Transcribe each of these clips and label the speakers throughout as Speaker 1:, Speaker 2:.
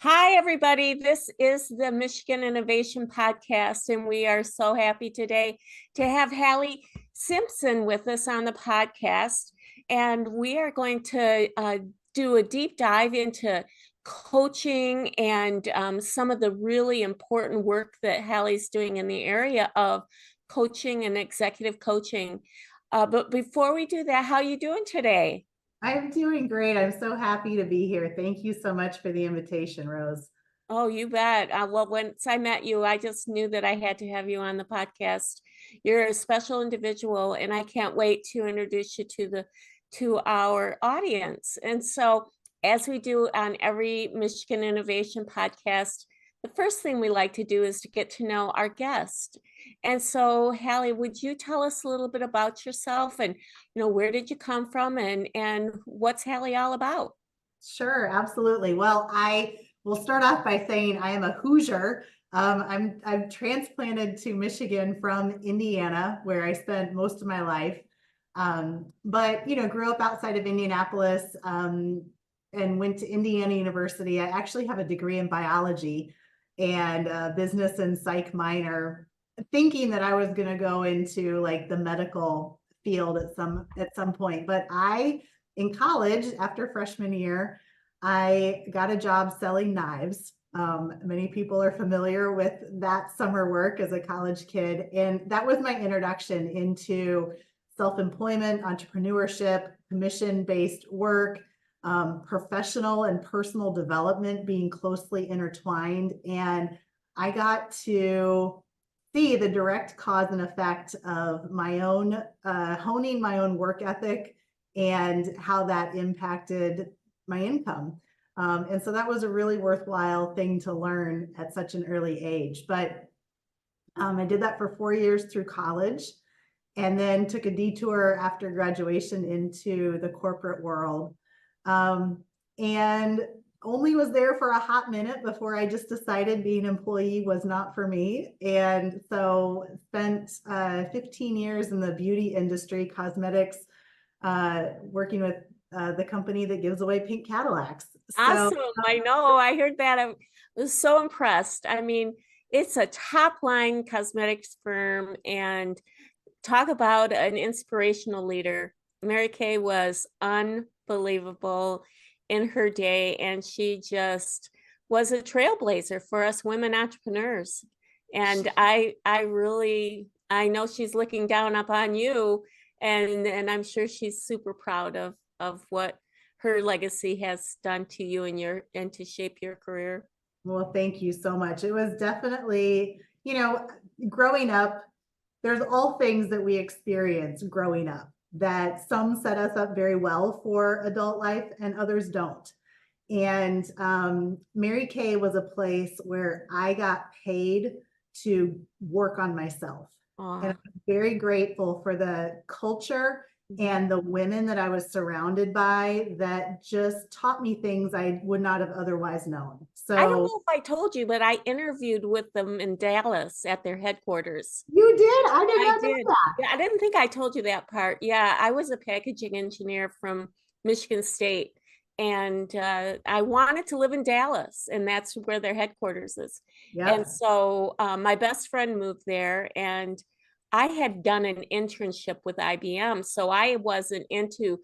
Speaker 1: Hi, everybody. This is the Michigan Innovation Podcast, and we are so happy today to have Halle Simpson with us on the podcast. And we are going to do a deep dive into coaching and some of the really important work that Halle's doing in the area of coaching and executive coaching. But before we do that, how are you doing today?
Speaker 2: I'm doing great. I'm so happy to be here. Thank you so much for the invitation, Rose.
Speaker 1: Oh, you bet. Well, once I met you, I just knew that I had to have you on the podcast. You're a special individual, and I can't wait to introduce you to our audience. And so, as we do on every Michigan Innovation podcast, the first thing we like to do is to get to know our guest. And so, Halle, would you tell us a little bit about yourself and where did you come from and what's Halle all about?
Speaker 2: Sure, absolutely. Well, I will start off by saying I am a Hoosier. I'm transplanted to Michigan from Indiana, where I spent most of my life. But grew up outside of Indianapolis, and went to Indiana University. I actually have a degree in biology and business and psych minor, thinking that I was going to go into like the medical field at some point. But in college, after freshman year, I got a job selling knives. Many people are familiar with that summer work as a college kid. And that was my introduction into self-employment, entrepreneurship, commission-based work, professional and personal development being closely intertwined. And I got to see the direct cause and effect of my own honing my own work ethic and how that impacted my income. And so that was a really worthwhile thing to learn at such an early age. But I did that for 4 years through college and then took a detour after graduation into the corporate world. And only was there for a hot minute before I just decided being an employee was not for me. And so spent 15 years in the beauty industry, cosmetics, working with the company that gives away pink Cadillacs. So
Speaker 1: Awesome. I know. I heard that. I was so impressed. I mean, it's a top line cosmetics firm, and talk about an inspirational leader. Mary Kay was unbelievable in her day, and she just was a trailblazer for us women entrepreneurs. And I know she's looking down upon you, and I'm sure she's super proud of what her legacy has done to you and to shape your career.
Speaker 2: well, thank you so much. It was definitely, growing up, there's all things that we experience growing up that some set us up very well for adult life and others don't. And Mary Kay was a place where I got paid to work on myself. And
Speaker 1: Aw.
Speaker 2: I'm very grateful for the culture and the women that I was surrounded by that just taught me things I would not have otherwise known.
Speaker 1: I don't
Speaker 2: So
Speaker 1: know if I told you, but I interviewed with them in Dallas at their headquarters.
Speaker 2: you did? I did
Speaker 1: I
Speaker 2: not know
Speaker 1: did.
Speaker 2: that.
Speaker 1: Yeah, I didn't think I told you that part. Yeah, I was a packaging engineer from Michigan State, and I wanted to live in Dallas, and that's where their headquarters is. And
Speaker 2: Yep.
Speaker 1: so my best friend moved there, and I had done an internship with IBM, so I wasn't into,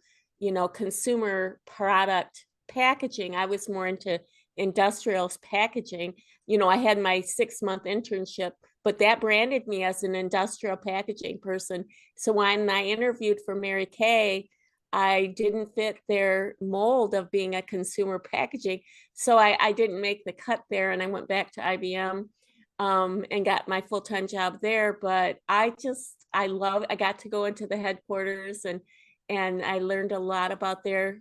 Speaker 1: consumer product packaging. I was more into industrials packaging. I had my 6-month internship, but that branded me as an industrial packaging person. So when I interviewed for Mary Kay, I didn't fit their mold of being a consumer packaging. So I didn't make the cut there, and I went back to IBM and got my full-time job there. But I got to go into the headquarters, and I learned a lot about their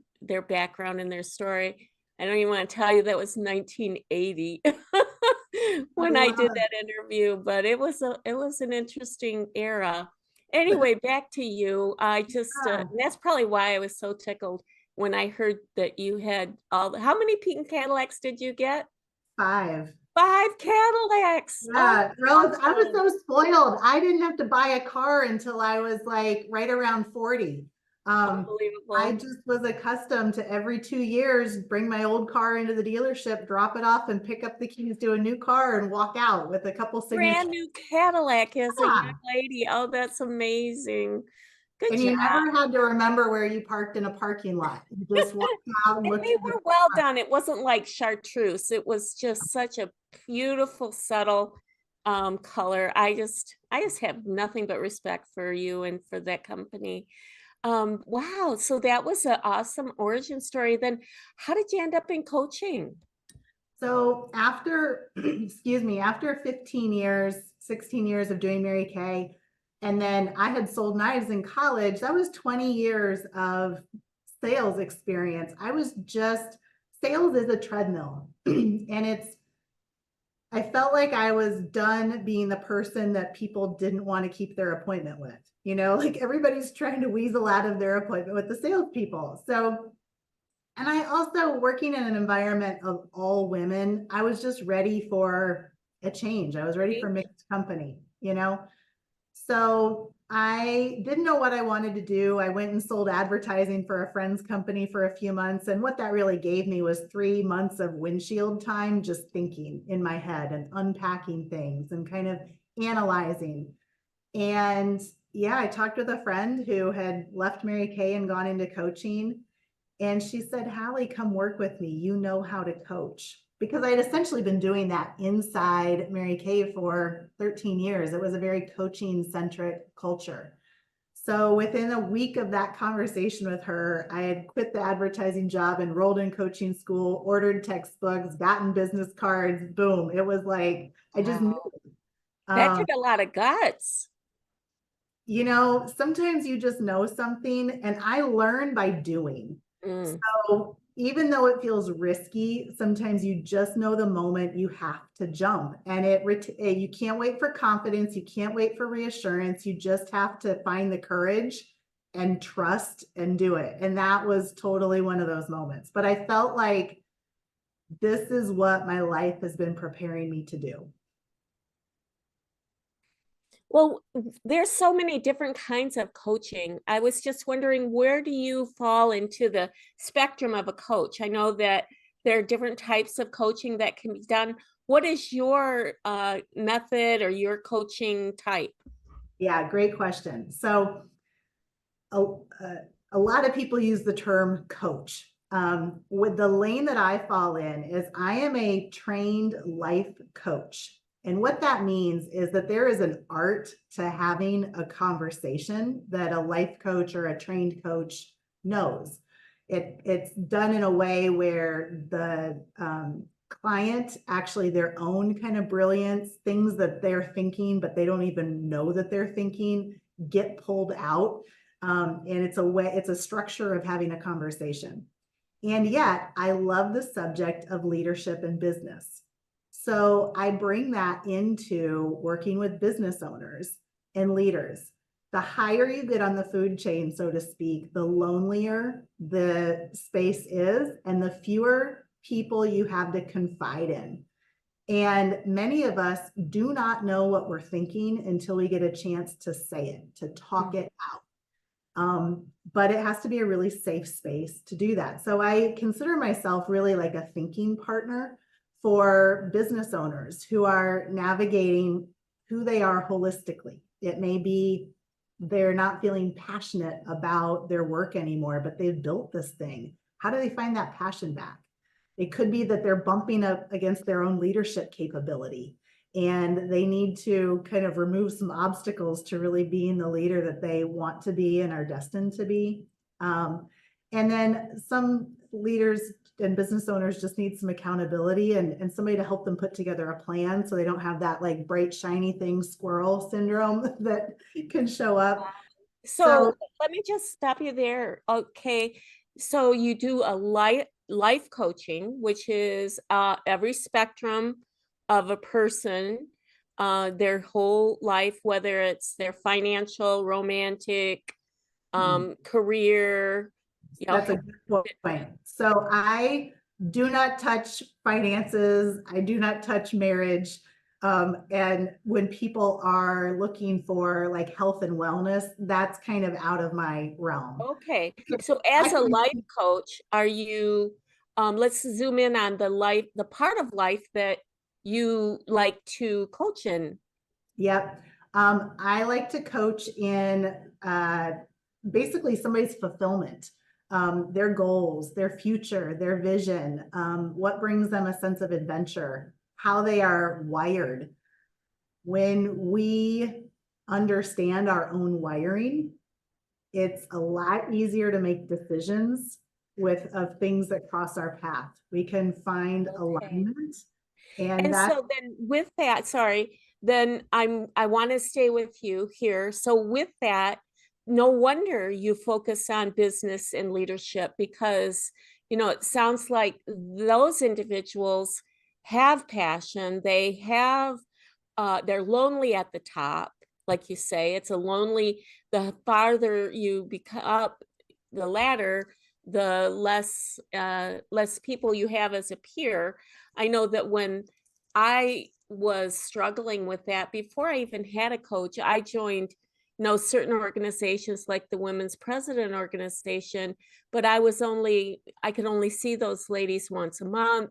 Speaker 1: background and their story. I don't even want to tell you that was 1980
Speaker 2: I
Speaker 1: when I did
Speaker 2: love.
Speaker 1: that interview, but it was an interesting era. Anyway, back to you. That's probably why I was so tickled when I heard that you had how many pink Cadillacs did you get?
Speaker 2: 5.
Speaker 1: 5 Cadillacs. Oh,
Speaker 2: Yeah, Rose, I was
Speaker 1: awesome.
Speaker 2: so spoiled. I didn't have to buy a car until I was like right around 40. I
Speaker 1: Unbelievable.
Speaker 2: just was accustomed to every 2 years, bring my old car into the dealership, drop it off and pick up the keys to a new car and walk out with a couple signatures.
Speaker 1: Brand new Cadillac as a young
Speaker 2: Yeah.
Speaker 1: lady. Oh, that's amazing. Good
Speaker 2: And
Speaker 1: job.
Speaker 2: you never had to remember where you parked in a parking lot. You just walked out and
Speaker 1: And
Speaker 2: looked
Speaker 1: they
Speaker 2: at the
Speaker 1: were well
Speaker 2: car.
Speaker 1: done. It wasn't like chartreuse. It was just such a beautiful, subtle color. I just have nothing but respect for you and for that company. Wow. So that was an awesome origin story. Then how did you end up in coaching?
Speaker 2: So after, excuse me, after 15 years, 16 years of doing Mary Kay, and then I had sold knives in college, that was 20 years of sales experience. I was just, sales is a treadmill. And I felt like I was done being the person that people didn't want to keep their appointment with. Like everybody's trying to weasel out of their appointment with the salespeople. So, and I also working in an environment of all women, I was just ready for a change. I was ready for mixed company. So I didn't know what I wanted to do. I went and sold advertising for a friend's company for a few months. And what that really gave me was 3 months of windshield time, just thinking in my head and unpacking things and kind of analyzing. And yeah, I talked with a friend who had left Mary Kay and gone into coaching. And she said, Halle, come work with me. You know how to coach. Because I had essentially been doing that inside Mary Kay for 13 years. It was a very coaching centric culture. So within a week of that conversation with her, I had quit the advertising job, enrolled in coaching school, ordered textbooks, gotten business cards. Boom. It was like, I just knew.
Speaker 1: Wow. That
Speaker 2: Um,
Speaker 1: took a lot of guts.
Speaker 2: Sometimes you just know something, and I learn by doing.
Speaker 1: Mm.
Speaker 2: So even though it feels risky, sometimes you just know the moment you have to jump, and you can't wait for confidence. You can't wait for reassurance. You just have to find the courage and trust and do it. And that was totally one of those moments. But I felt like this is what my life has been preparing me to do.
Speaker 1: Well, there's so many different kinds of coaching. I was just wondering, where do you fall into the spectrum of a coach? I know that there are different types of coaching that can be done. What is your method or your coaching type?
Speaker 2: Yeah, great question. So a, a lot of people use the term coach. With the lane that I fall in is I am a trained life coach. And what that means is that there is an art to having a conversation that a life coach or a trained coach knows. It's done in a way where the client actually their own kind of brilliance, things that they're thinking, but they don't even know that they're thinking, get pulled out. And it's a structure of having a conversation. And yet I love the subject of leadership and business. So I bring that into working with business owners and leaders. The higher you get on the food chain, so to speak, the lonelier the space is and the fewer people you have to confide in. And many of us do not know what we're thinking until we get a chance to say it, to talk it out. But it has to be a really safe space to do that. So I consider myself really like a thinking partner for business owners who are navigating who they are holistically. It may be they're not feeling passionate about their work anymore, but they've built this thing. How do they find that passion back? It could be that they're bumping up against their own leadership capability and they need to kind of remove some obstacles to really being the leader that they want to be and are destined to be. And then some leaders and business owners just need some accountability and somebody to help them put together a plan so they don't have that like bright, shiny thing squirrel syndrome that can show up. So
Speaker 1: So let me just stop you there. Okay. So you do a life coaching, which is every spectrum of a person, their whole life, whether it's their financial, romantic, career,
Speaker 2: that's a
Speaker 1: health.
Speaker 2: good point. So I do not touch finances. I do not touch marriage. And when people are looking for like health and wellness, that's kind of out of my realm.
Speaker 1: Okay.
Speaker 2: So
Speaker 1: So
Speaker 2: I
Speaker 1: as a
Speaker 2: can,
Speaker 1: life coach, are you, let's zoom in on the part of life that you like to coach in.
Speaker 2: yep. I like to coach in basically somebody's fulfillment, their goals, their future, their vision, what brings them a sense of adventure, how they are wired. When we understand our own wiring, it's a lot easier to make decisions with of things that cross our path. We can find
Speaker 1: Okay.
Speaker 2: alignment, and
Speaker 1: And
Speaker 2: that,
Speaker 1: so then with that, sorry, then I want to stay with you here. So with that, no wonder you focus on business and leadership because, it sounds like those individuals have passion. They're lonely at the top, like you say. It's a lonely, the farther you become up the ladder, the less people you have as a peer. I know that when I was struggling with that before I even had a coach, I joined, certain organizations like the Women's President Organization, but I could only see those ladies once a month.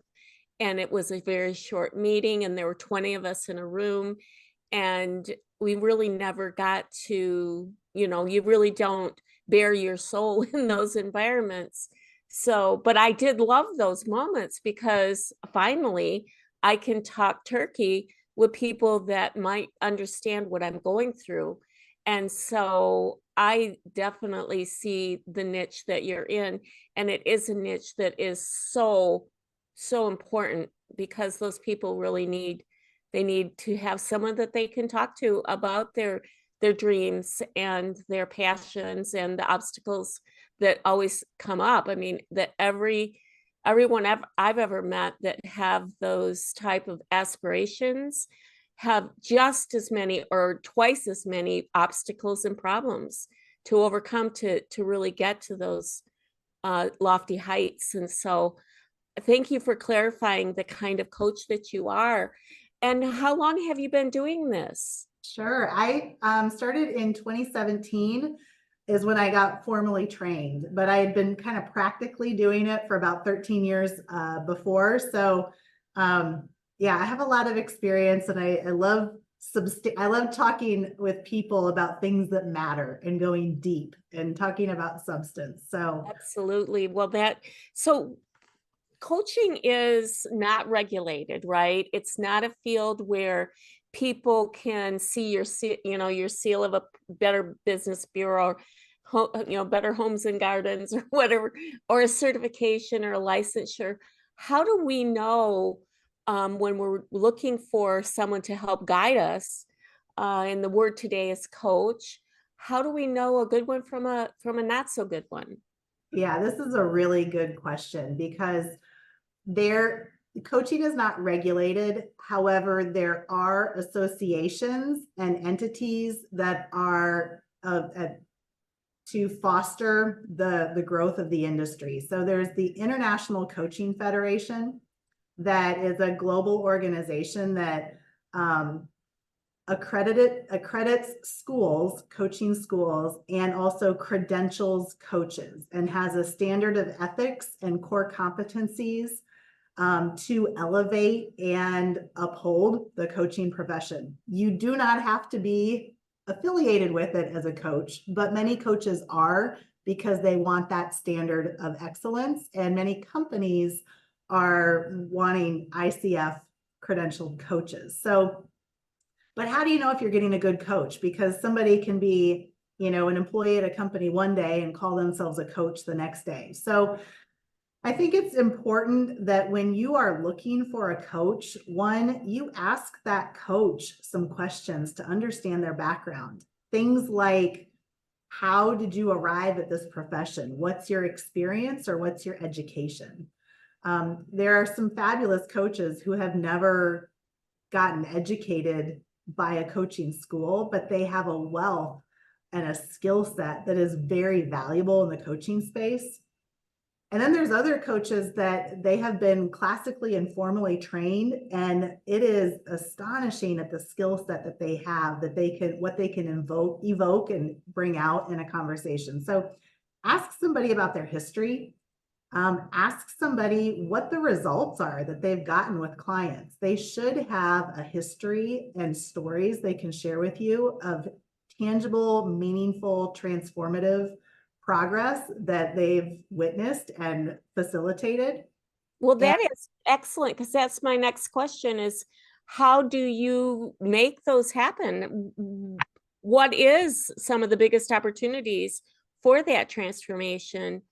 Speaker 1: And it was a very short meeting, and there were 20 of us in a room. And we really never got to, you really don't bare your soul in those environments. So, but I did love those moments because finally I can talk turkey with people that might understand what I'm going through. And so I definitely see the niche that you're in. And it is a niche that is so important because those people really need to have someone that they can talk to about their dreams and their passions and the obstacles that always come up. I mean, that everyone I've ever met that have those type of aspirations have just as many or twice as many obstacles and problems to overcome to really get to those lofty heights. And so thank you for clarifying the kind of coach that you are. And how long have you been doing this?
Speaker 2: sure. I started in 2017 is when I got formally trained, but I had been kind of practically doing it for about 13 years before. So yeah, I have a lot of experience, and I love I love talking with people about things that matter and going deep and talking about substance. So
Speaker 1: Absolutely. Well, so coaching is not regulated, right? It's not a field where people can see your seal of a Better Business Bureau, Better Homes and Gardens or whatever, or a certification or a licensure. How do we know when we're looking for someone to help guide us? And the word today is coach. How do we know a good one from a not so good one?
Speaker 2: yeah, this is a really good question because there coaching is not regulated. However, there are associations and entities that are to foster the growth of the industry. So there's the International Coaching Federation, that is a global organization that accredits schools, coaching schools, and also credentials coaches, and has a standard of ethics and core competencies to elevate and uphold the coaching profession. You do not have to be affiliated with it as a coach, but many coaches are because they want that standard of excellence, and many companies are wanting ICF credentialed coaches. So, but how do you know if you're getting a good coach? Because somebody can be, an employee at a company one day and call themselves a coach the next day. So I think it's important that when you are looking for a coach, one, you ask that coach some questions to understand their background. Things like, how did you arrive at this profession? What's your experience or what's your education? There are some fabulous coaches who have never gotten educated by a coaching school, but they have a wealth and a skill set that is very valuable in the coaching space. And then there's other coaches that they have been classically and formally trained, and it is astonishing at the skill set that they have, that they can, what they can evoke and bring out in a conversation. So ask somebody about their history. Ask somebody what the results are that they've gotten with clients. They should have a history and stories they can share with you of tangible, meaningful, transformative progress that they've witnessed and facilitated.
Speaker 1: Well,
Speaker 2: And
Speaker 1: that is excellent, because that's my next question is, how do you make those happen? What is some of the biggest opportunities for that transformation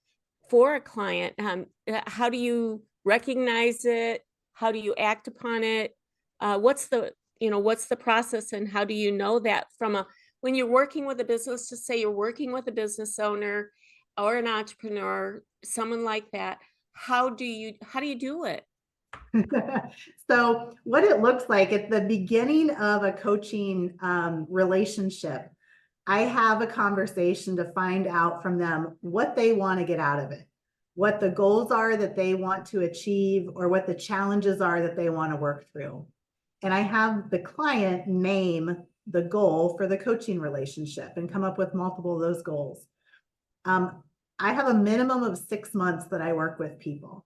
Speaker 1: for a client? How do you recognize it? How do you act upon it? What's the process, and how do you know that when you're working with a business, to say you're working with a business owner or an entrepreneur, someone like that, how do you do it?
Speaker 2: so what it looks like at the beginning of a coaching relationship, I have a conversation to find out from them what they want to get out of it, what the goals are that they want to achieve, or what the challenges are that they want to work through. And I have the client name the goal for the coaching relationship and come up with multiple of those goals. I have a minimum of 6 months that I work with people.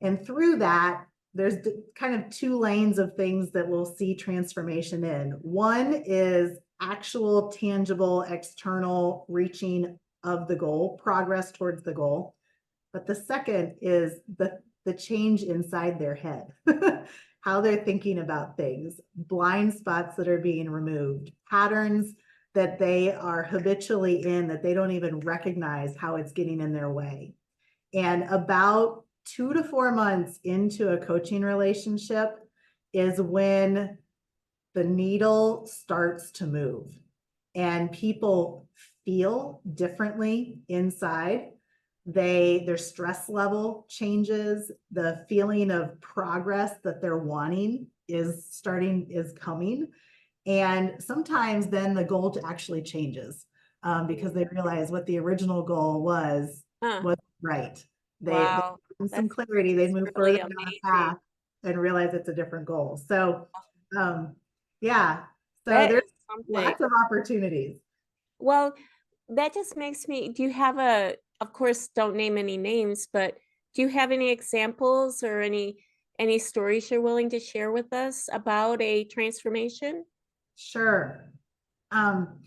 Speaker 2: And through that, there's kind of two lanes of things that we'll see transformation in. One is actual, tangible, external reaching of the goal, progress towards the goal. But the second is the change inside their head, how they're thinking about things, blind spots that are being removed, patterns that they are habitually in that they don't even recognize how it's getting in their way. And about 2 to 4 months into a coaching relationship is when the needle starts to move and people feel differently inside. Their stress level changes, the feeling of progress that they're wanting is coming. And sometimes then the goal actually changes because they realize what the original goal was right. They
Speaker 1: Wow,
Speaker 2: some clarity, they move further
Speaker 1: really
Speaker 2: down the
Speaker 1: amazing.
Speaker 2: path and realize it's a different goal. So yeah, so
Speaker 1: That
Speaker 2: there's
Speaker 1: is something.
Speaker 2: lots of opportunities.
Speaker 1: Well, that just makes me, do you have of course, don't name any names, but do you have any examples or any stories you're willing to share with us about a transformation?
Speaker 2: Sure. Um,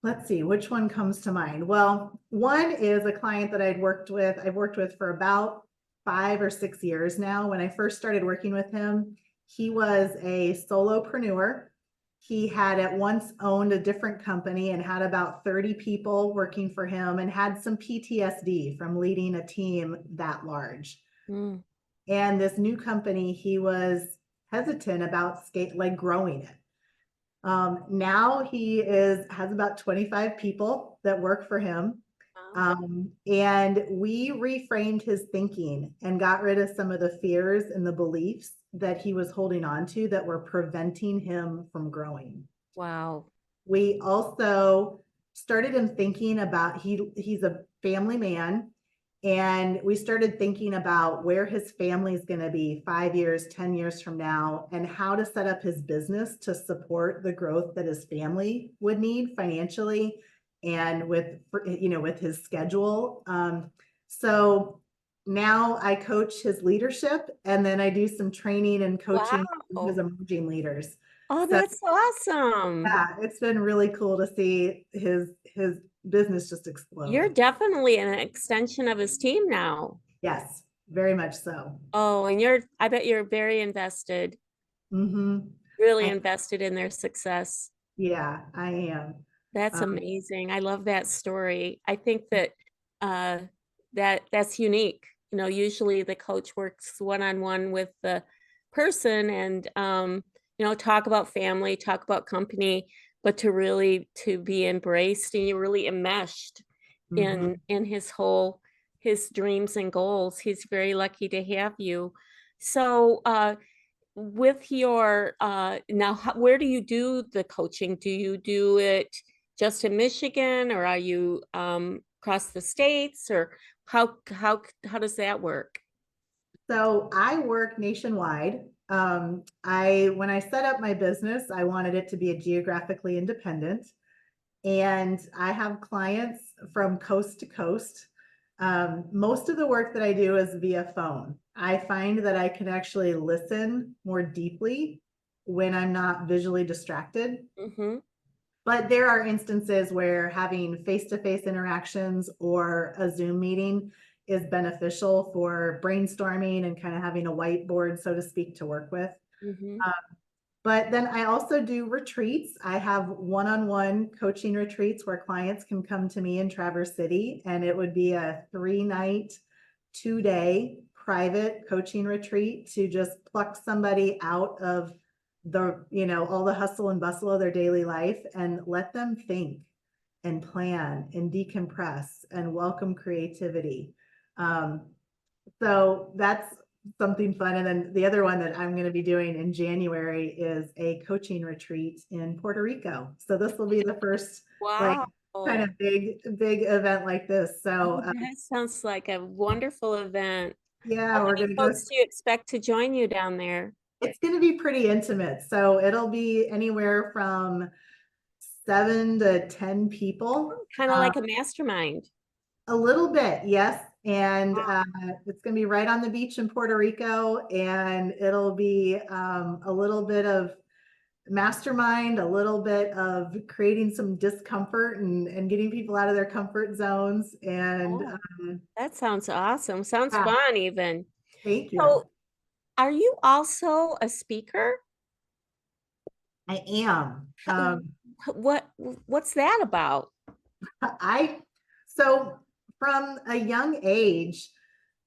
Speaker 2: let's see, which one comes to mind? Well, one is a client that I've worked with for about 5 or 6 years now. When I first started working with him, he was a solopreneur. He had at once owned a different company and had about 30 people working for him and had some PTSD from leading a team that large.
Speaker 1: Mm.
Speaker 2: And this new company, he was hesitant about growing it. Now he has about 25 people that work for him.
Speaker 1: Wow.
Speaker 2: And we reframed his thinking and got rid of some of the fears and the beliefs that he was holding on to that were preventing him from growing.
Speaker 1: Wow.
Speaker 2: We also started him thinking about, he's a family man, and we started thinking about where his family is going to be 5 years, 10 years from now, and how to set up his business to support the growth that his family would need financially and with his schedule. So now I coach his leadership, and then I do some training and coaching his
Speaker 1: Wow.
Speaker 2: emerging leaders.
Speaker 1: Oh,
Speaker 2: So
Speaker 1: that's awesome.
Speaker 2: yeah, it's been really cool to see his business just
Speaker 1: You're
Speaker 2: explode.
Speaker 1: definitely an extension of his team now.
Speaker 2: Yes, very much so.
Speaker 1: Oh, and I bet you're very invested,
Speaker 2: Mm-hmm.
Speaker 1: really invested in their success.
Speaker 2: Yeah, I am.
Speaker 1: That's
Speaker 2: Um,
Speaker 1: amazing. I love that story. I think that uh that's unique. Usually the coach works one-on-one with the person and talk about family, talk about company, but to be embraced and you're really enmeshed
Speaker 2: mhm.
Speaker 1: in his dreams and goals. He's very lucky to have you. So with your now where do you do the coaching? Do you do it just in Michigan, or are you across the states, or How does that work?
Speaker 2: So I work nationwide. When I set up my business, I wanted it to be a geographically independent, and I have clients from coast to coast. Most of the work that I do is via phone. I find that I can actually listen more deeply when I'm not visually distracted.
Speaker 1: Mm-hmm.
Speaker 2: But there are instances where having face-to-face interactions or a Zoom meeting is beneficial for brainstorming and kind of having a whiteboard, so to speak, to work with.
Speaker 1: Mm-hmm.
Speaker 2: But then I also do retreats. I have one-on-one coaching retreats where clients can come to me in Traverse City, and it would be a 3-night, 2-day private coaching retreat to just pluck somebody out of all the hustle and bustle of their daily life and let them think and plan and decompress and welcome creativity. Um, so that's something fun. And then the other one that I'm going to be doing in January is a coaching retreat in Puerto Rico. So this will be the first like
Speaker 1: Wow.
Speaker 2: kind of big event like this. So
Speaker 1: Oh, that sounds like a wonderful event. How
Speaker 2: yeah, we're
Speaker 1: many
Speaker 2: going to go.
Speaker 1: folks do you expect to join you down there?
Speaker 2: It's going to be pretty intimate. So it'll be anywhere from 7 to 10 people.
Speaker 1: Kind of like a mastermind.
Speaker 2: A little bit, yes. And it's going to be right on the beach in Puerto Rico, and it'll be a little bit of mastermind, a little bit of creating some discomfort and getting people out of their comfort zones. And
Speaker 1: Oh, that sounds awesome. Sounds
Speaker 2: yeah,
Speaker 1: fun even.
Speaker 2: thank you.
Speaker 1: So, are you also a speaker?
Speaker 2: I am.
Speaker 1: What's that about?
Speaker 2: I so from a young age,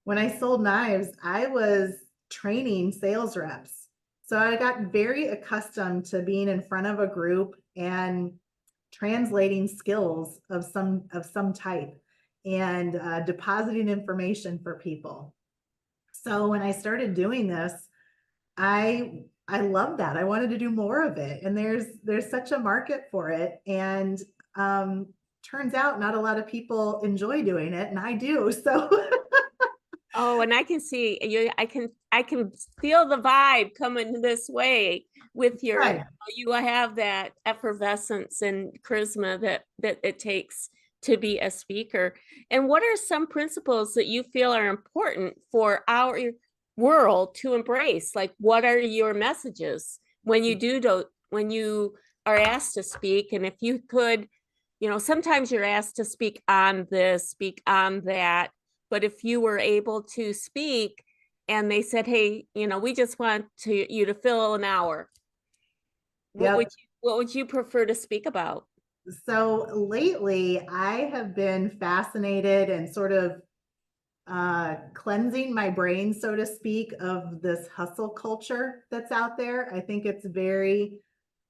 Speaker 2: when I sold knives, I was training sales reps. So I got very accustomed to being in front of a group and translating skills of some type and depositing information for people. So when I started doing this, I love that. I wanted to do more of it, and there's such a market for it. And um, turns out not a lot of people enjoy doing it, and I do. So
Speaker 1: Oh, and I can see you. I can feel the vibe coming this way with your.
Speaker 2: right.
Speaker 1: You have that effervescence and charisma that it takes to be a speaker. And what are some principles that you feel are important for our world to embrace? Like, what are your messages when when you are asked to speak? And if you could, sometimes you're asked to speak on this, speak on that, but if you were able to speak and they said, hey, we just want you to fill an hour,
Speaker 2: Yep.
Speaker 1: what would you prefer to speak about?
Speaker 2: So lately, I have been fascinated and sort of cleansing my brain, so to speak, of this hustle culture that's out there. I think it's very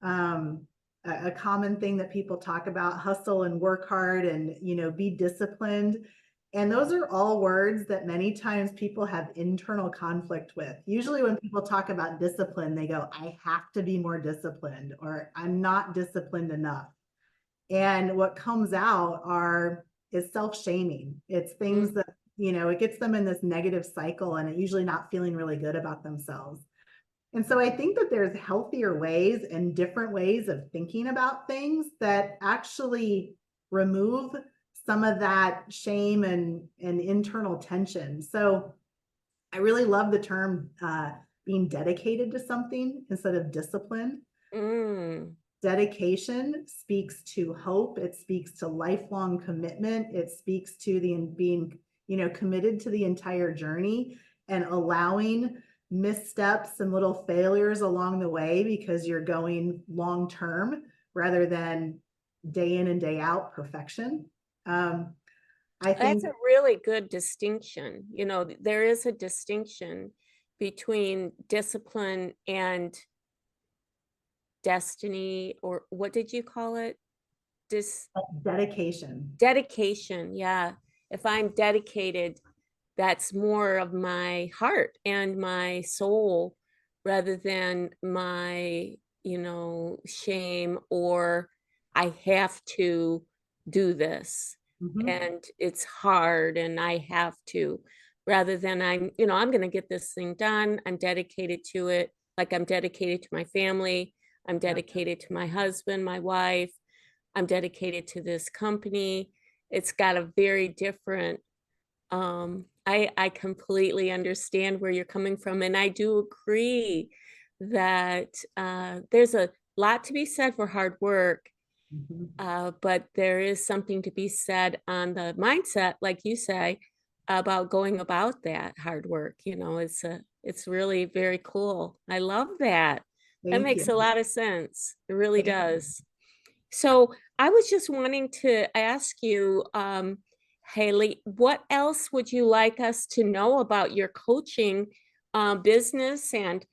Speaker 2: a common thing that people talk about: hustle and work hard and be disciplined. And those are all words that many times people have internal conflict with. Usually when people talk about discipline, they go, I have to be more disciplined, or I'm not disciplined enough. And what comes out is self-shaming. It's things that, it gets them in this negative cycle and usually not feeling really good about themselves. And so I think that there's healthier ways and different ways of thinking about things that actually remove some of that shame and internal tension. So I really love the term being dedicated to something instead of disciplined.
Speaker 1: Mm.
Speaker 2: Dedication speaks to hope. It speaks to lifelong commitment. It speaks to the being, committed to the entire journey and allowing missteps and little failures along the way because you're going long term rather than day in and day out perfection. Um, I
Speaker 1: That's
Speaker 2: think,
Speaker 1: a really good distinction. There is a distinction between discipline and destiny, or what did you call it? Dis
Speaker 2: dedication.
Speaker 1: Dedication. Yeah. If I'm dedicated, that's more of my heart and my soul rather than my, shame or I have to do this.
Speaker 2: Mhm.
Speaker 1: and it's hard and I have to, rather than I'm going to get this thing done. I'm dedicated to it. Like I'm dedicated to my family. I'm
Speaker 2: Yep.
Speaker 1: dedicated to my husband, my wife. I'm dedicated to this company. It's got a very different, I completely understand where you're coming from. And I do agree that there's a lot to be said for hard work,
Speaker 2: Mhm.
Speaker 1: but there is something to be said on the mindset, like you say, about going about that hard work. It's really very cool. I love that. That
Speaker 2: Thank
Speaker 1: makes
Speaker 2: you.
Speaker 1: a lot of sense. It really
Speaker 2: Thank you.
Speaker 1: does. So I was just wanting to ask you, Haley, what else would you like us to know about your coaching business? And,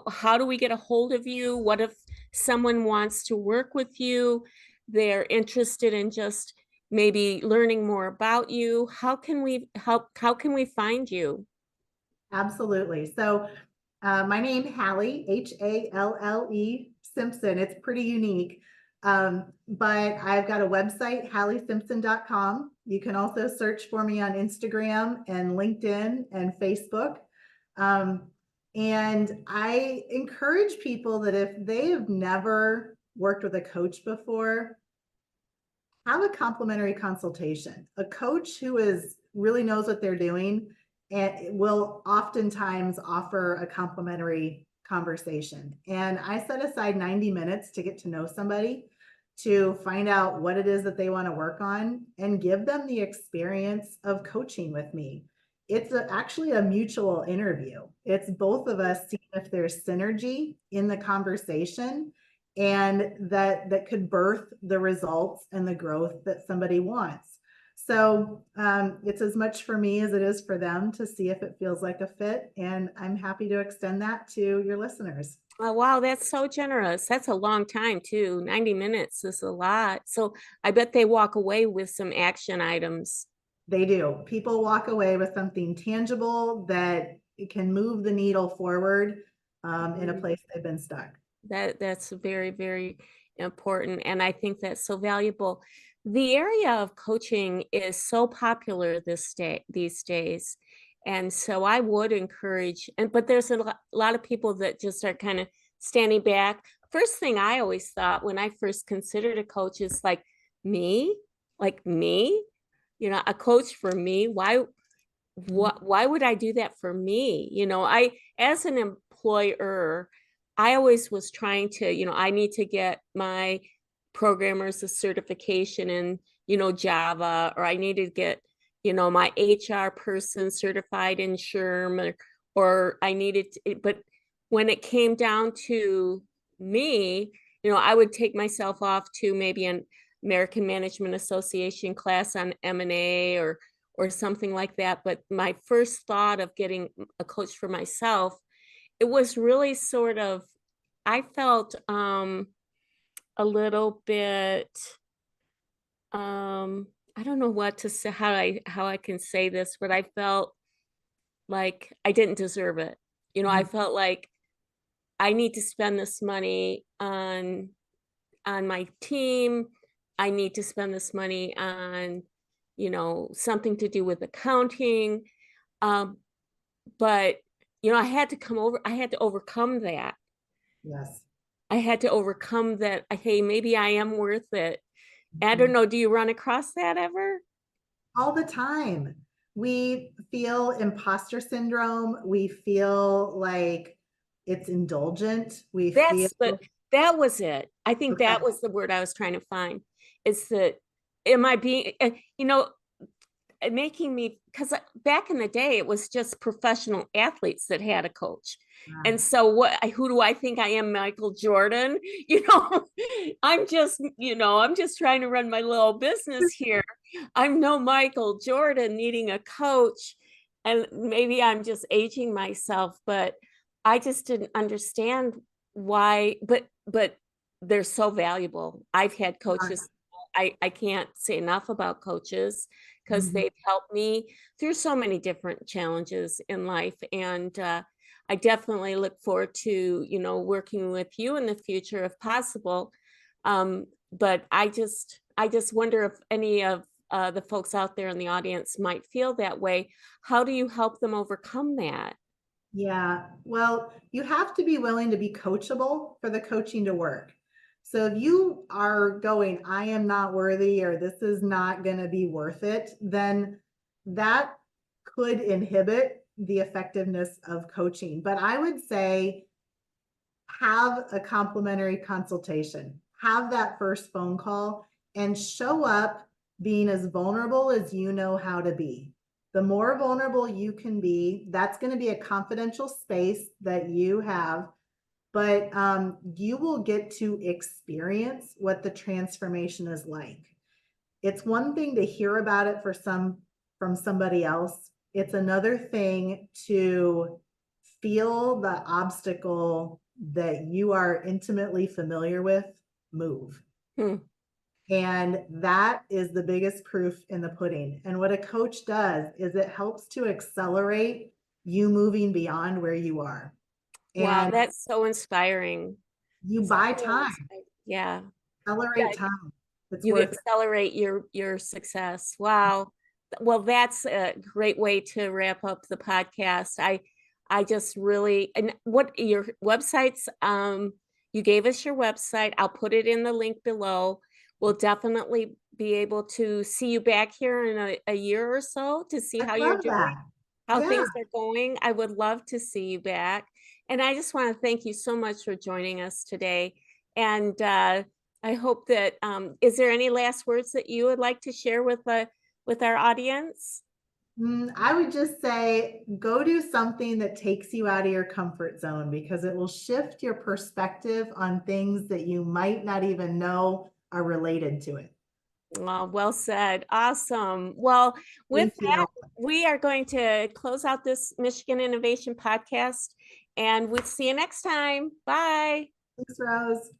Speaker 1: how do we get a hold of you? What if someone wants to work with you? They're interested in just maybe learning more about you. How can we help? How can we find you?
Speaker 2: Absolutely. So my name, Halle, Halle Simpson. It's pretty unique. But I've got a website, hallesimpson.com. You can also search for me on Instagram and LinkedIn and Facebook. Um, and I encourage people that if they have never worked with a coach before, have a complimentary consultation. A coach who is really knows what they're doing and will oftentimes offer a complimentary conversation. And I set aside 90 minutes to get to know somebody, to find out what it is that they want to work on and give them the experience of coaching with me. It's actually a mutual interview. It's both of us seeing if there's synergy in the conversation and that could birth the results and the growth that somebody wants. So it's as much for me as it is for them to see if it feels like a fit. And I'm happy to extend that to your listeners.
Speaker 1: Oh, wow, that's so generous. That's a long time too. 90 minutes is a lot. So I bet they walk away with some action items.
Speaker 2: They do. People walk away with something tangible that can move the needle forward in a place they've been stuck.
Speaker 1: That's very, very important. And I think that's so valuable. The area of coaching is so popular these days. And so I would encourage, but there's a lot of people that just are kind of standing back. First thing I always thought when I first considered a coach is me, like me, a coach for me. Why would I do that for me? As an employer, I always was trying to, I need to get my programmers a certification in, Java, or I need to get, my HR person certified in SHRM, or I needed to, but when it came down to me, I would take myself off to maybe an American Management Association class on M&A or something like that. But my first thought of getting a coach for myself, it was really sort of, I felt a little bit, I don't know what to say, how I can say this, but I felt like I didn't deserve it. I felt like I need to spend this money on my team. I need to spend this money on, something to do with accounting. Um, but I had to overcome that.
Speaker 2: Yes.
Speaker 1: I had to overcome that. Hey, maybe I am worth it. I don't
Speaker 2: Mhm.
Speaker 1: know. Do you run across that ever?
Speaker 2: All the time. We feel imposter syndrome. We feel like it's indulgent. We feel,
Speaker 1: That was it. I think that
Speaker 2: okay.
Speaker 1: was the word I was trying to find. It's that, am I being, making me, because back in the day it was just professional athletes that had a coach. And so who do I think I am, Michael Jordan? you know I'm just trying to run my little business here. I'm no Michael Jordan needing a coach. And maybe I'm just aging myself, but I just didn't understand why. But they're so valuable. I've had coaches. I can't say enough about coaches because
Speaker 2: Mhm.
Speaker 1: they've helped me through so many different challenges in life. And I definitely look forward to, working with you in the future if possible. But I just wonder if any of the folks out there in the audience might feel that way. How do you help them overcome that?
Speaker 2: Yeah, well, you have to be willing to be coachable for the coaching to work. So if you are going, I am not worthy, or this is not going to be worth it, then that could inhibit the effectiveness of coaching. But I would say have a complimentary consultation, have that first phone call, and show up being as vulnerable as you know how to be. The more vulnerable you can be, that's going to be a confidential space that you have, but you will get to experience what the transformation is like. It's one thing to hear about it from somebody else. It's another thing to feel the obstacle that you are intimately familiar with move.
Speaker 1: Hmm.
Speaker 2: And that is the biggest proof in the pudding. And what a coach does is it helps to accelerate you moving beyond where you are.
Speaker 1: Wow,
Speaker 2: And
Speaker 1: that's so inspiring.
Speaker 2: you
Speaker 1: So
Speaker 2: buy time,
Speaker 1: yeah.
Speaker 2: accelerate time. It's
Speaker 1: You
Speaker 2: worth it.
Speaker 1: accelerate your success. Wow. Well, that's a great way to wrap up the podcast. I just really, and what your websites, you gave us your website. I'll put it in the link below. We'll definitely be able to see you back here in a year or so to see
Speaker 2: I
Speaker 1: how you're
Speaker 2: love
Speaker 1: doing,
Speaker 2: that.
Speaker 1: how
Speaker 2: Yeah.
Speaker 1: things are going. I would love to see you back. And I just want to thank you so much for joining us today. And I hope that, is there any last words that you would like to share with our audience?
Speaker 2: I would just say go do something that takes you out of your comfort zone, because it will shift your perspective on things that you might not even know are related to it.
Speaker 1: Oh, well said. Awesome. Well, with
Speaker 2: Thank
Speaker 1: that,
Speaker 2: you.
Speaker 1: we are going to close out this Michigan Innovation Podcast, and we'll see you next time. Bye.
Speaker 2: Thanks, Rose.